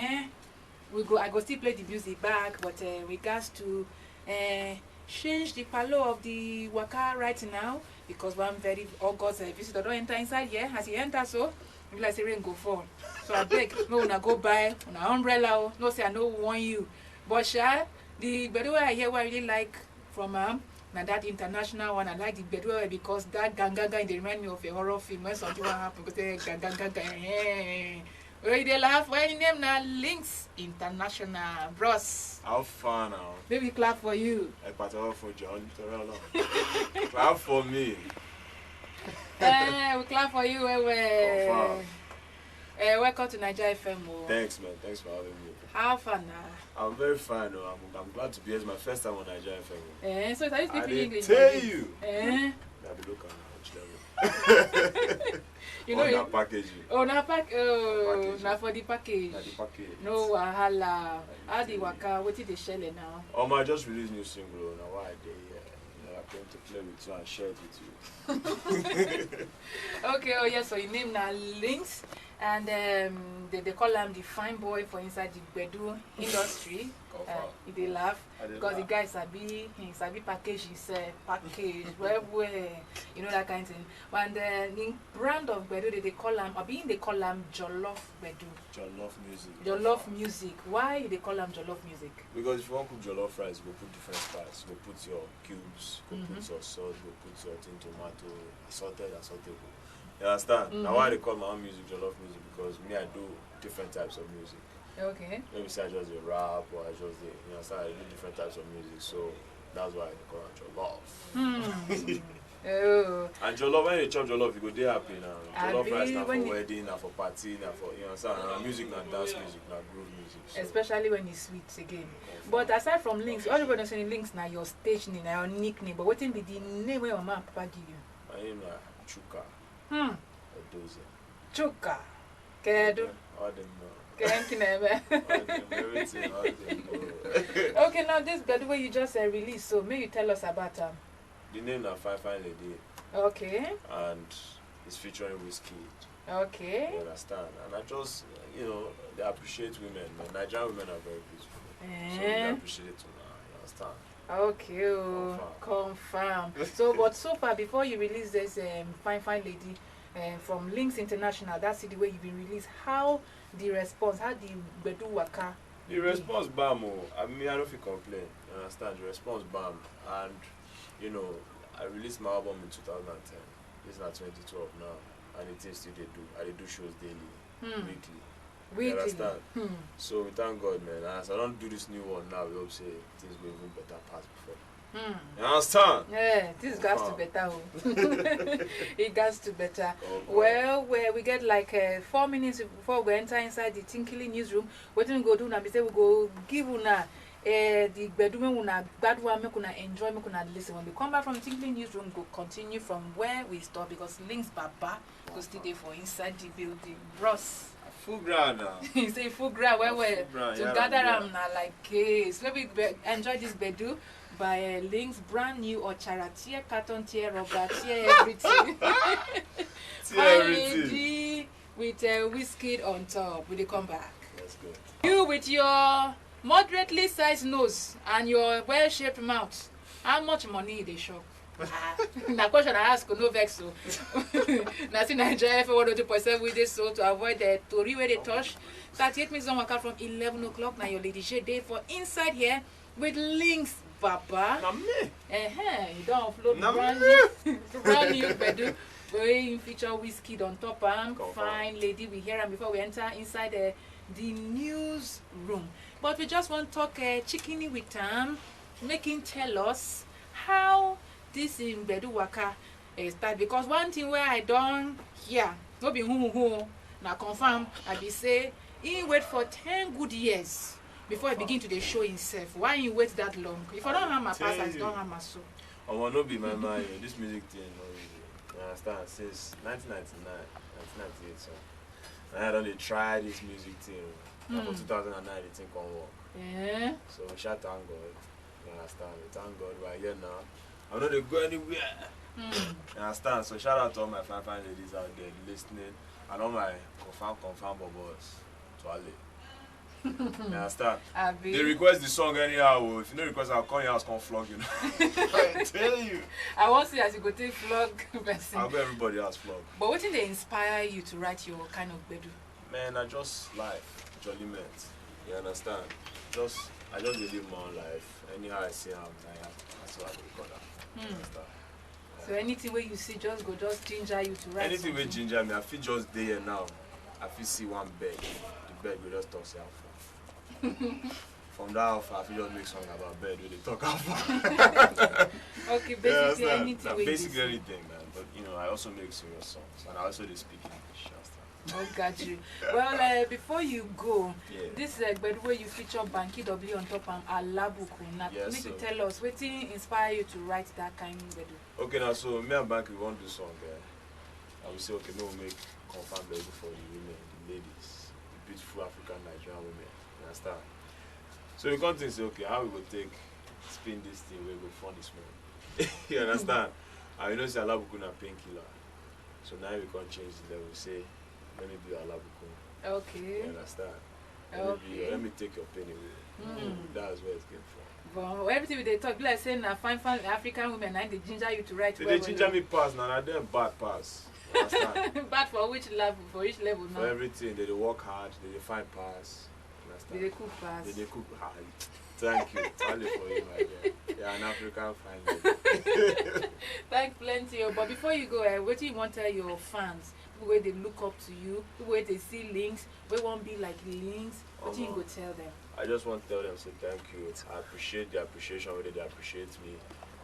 I go still play the music back, but we got to change the palo of the waka right now because one very August visitor don't enter inside here. As he enter, so you like say rain go fall. So I beg, no una go buy una umbrella. No say I no want you, but the bedu I hear what I really like from now that international one. I like the bedu because that ganga they remind me of a horror film when something happen. Because ganga. Where they laugh? Why your name now? Lynxxx International, bros. How far now? Maybe clap for you. I part for John. Clap for me. We clap for you. Welcome to Naija FM. Thanks, man. Thanks for having me. How far now? I'm very fine. I'm glad to be here. It's my first time on Naija FM. So I speak English. I tell you. Eh? Look you know that packaging. Oh, na na for the package. Na the package. No wahala. How the waka? What did they shell now? I just released new single. Now why I came to play with you and share it with you. Okay. Oh yeah. So your name now Lynxxx, and they call him the fine boy for inside the Bedu industry. If they laugh because the guy sabi package his package well, you know that kind of thing. And the brand of Bedu they call him, or being they call him Jollof Bedu. Jollof music. Jollof music. Why they call him Jollof music? Because if you want to cook jollof rice, go put different spices. Go put your cubes. Go put your salt. Go put your tomato, assorted. You understand? Now why they call my own music Jollof music? Because me I do different types of music. Okay. Maybe say I just a rap or I just I do different types of music, so that's why they call it jollof. Oh. And jollof, when you chop jollof, you go there happy now. Jollof rice now for wedding, now for party, now for music, now dance music, now groove music. So. Especially when it's sweet again. But aside from Lynxxx, everybody saying Lynxxx now your stage name, now your nickname. But what will be the name where your mama and papa give you? My name is Chuka. Chuka. Kedu. All them know. Okay, now this the way you just released, so may you tell us about the name is Fine Lady. Okay. And it's featuring Whiskey. Okay. You understand? And I just, they appreciate women. Nigerian women are very beautiful. So they appreciate it now. You understand? Okay. Confirm. So, but so far, before you release this Fine Lady from Lynxxx International, that's the way you've been released. How the response, how the Bedu waka? The response bam. I mean, I don't feel complain. You understand? The response bam. And I released my album in 2010. This is now 2012 now, and it is still they do. I do shows daily, weekly. You understand? So we thank God, man. As I don't do this new one now, we hope say things will even better past before. You understand? Yeah, this got to better. It got to better. Well, we get like 4 minutes before we enter inside the Tinkly newsroom. What we go do now? We say we go give una the bedroom una bad one, make una enjoy, make una listen. When we come back from Tinkly newsroom, go continue from where we stop because Lynxxx Baba go still there for inside the building. Bros. Full ground now. You say full ground where to gather them now like case. Let me enjoy this bedu by Lynxxx brand new Ochara carton tier rubber tier everything. Everything. With Whiskey on top. Will they come back? Let's go. You with your moderately sized nose and your well-shaped mouth. How much money they shop? Now question I ask no vex so. Now see Nigeria for 102.7 with this so to avoid the Tori where they touch. 38 minutes on workout from 11 o'clock. Now your lady shade day for inside here with Lynxxx Baba. Now me. You don't upload brand new bedu. We feature Whiskey on top. Fine lady, we hear him before we enter inside the newsroom. But we just want to talk chickeny with him, making tell us how this in Bedu Waka start. Because one thing where I don't hear, no be who, now confirm, I be say, he wait for 10 good years before I begin to the show himself. Why you wait that long? If I don't have my past, I don't have my soul. I want to be my mind. This music thing, I understand, since 1999, 1998. So I don't try this music thing. For 2009, the thing can work. Yeah. So we shout thank God. You understand? We thank God we're here now. I'm not going to go anywhere. You understand? So shout out to all my fine ladies out there listening and all my confirm bobos to Ale. You understand? Abi. They request the song anyhow. Oh. If you don't request, I'll call your house, come flog you. I tell you. I want to see as you go take flog person. I'll go everybody else flog. But what did they inspire you to write your kind of bedu? Man, I just life, enjoyment. You understand? I just live my own life. Anyhow I see Naija, that's what I do record that. You understand? So anything where you see just ginger you to write. Anything with ginger me, I feel just there now. I feel see one bed. The bed will just talk say alpha. From that alpha, I feel just make song about bed where they talk alpha. Okay, basically anything. Basically anything, man. But you know, I also make serious songs, and I also do speak English. Oh, got you. Well, before you go, this but where you feature Banky W on top and Alabuku. Now, yes, maybe tell us what inspire you to write that kind of bedu. Okay, now so me and Banky want to do song. I will say, okay, no, we'll make confirm bedu for the women, the ladies, the beautiful African Nigerian women. You understand? So we come to say, okay, how we go take spin this thing where we go fund this one. You understand? And you know, say Alabuku na painkiller. So now we can change the level. Say, let me be Alabuku. Okay. You understand? Okay. Let me take your pain away. That's where it came from. But everything they talk, like saying, fine African women, and they ginger you to write. They ginger me pass now, and then bad pass. You understand? Bad for which level? For each level now? For everything. They work hard, they find pass. You understand? They cook pass. They cook hard. Thank you. Only for you, my dear. You're an African fine lady. Thank plenty. But before you go, what do you want to tell your fans? Where they look up to you, where they see Lynxxx, where won't be like Lynxxx, what do you go tell them? I just want to tell them, say thank you. I appreciate the appreciation, whether they appreciate me.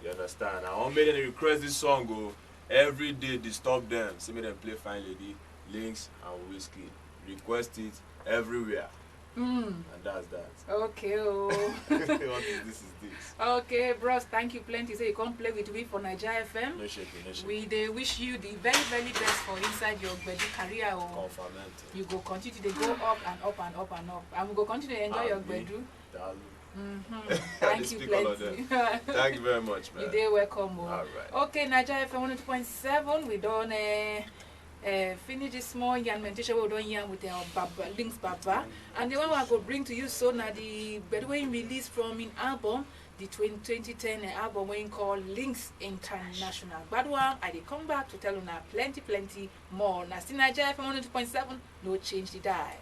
You understand? I want me to request this song, go every day, disturb them. See me them play Fine Lady, Lynxxx and Whiskey. Request it everywhere. And that's that. Okay. Oh. What is this? Okay, bros, thank you plenty. So you come play with me for Naija FM. No shaking, no shaking. We wish you the very, very best for inside your bedu career. Confirmation. You go continue to go up and up and up and up. And we go continue to enjoy your bedu. Thank you plenty. Thank you very much, man. You're welcome. All right. Okay, Naija FM 102.7. We done finish this small yarn meditation we done yarn with our Lynxxx Baba. And the one I go bring to you so now the Bedouin released from in album, the 2010 album when called Lynxxx International. But one I did come back to tell you now plenty more. Now still Naija FM 102.7, no change the die.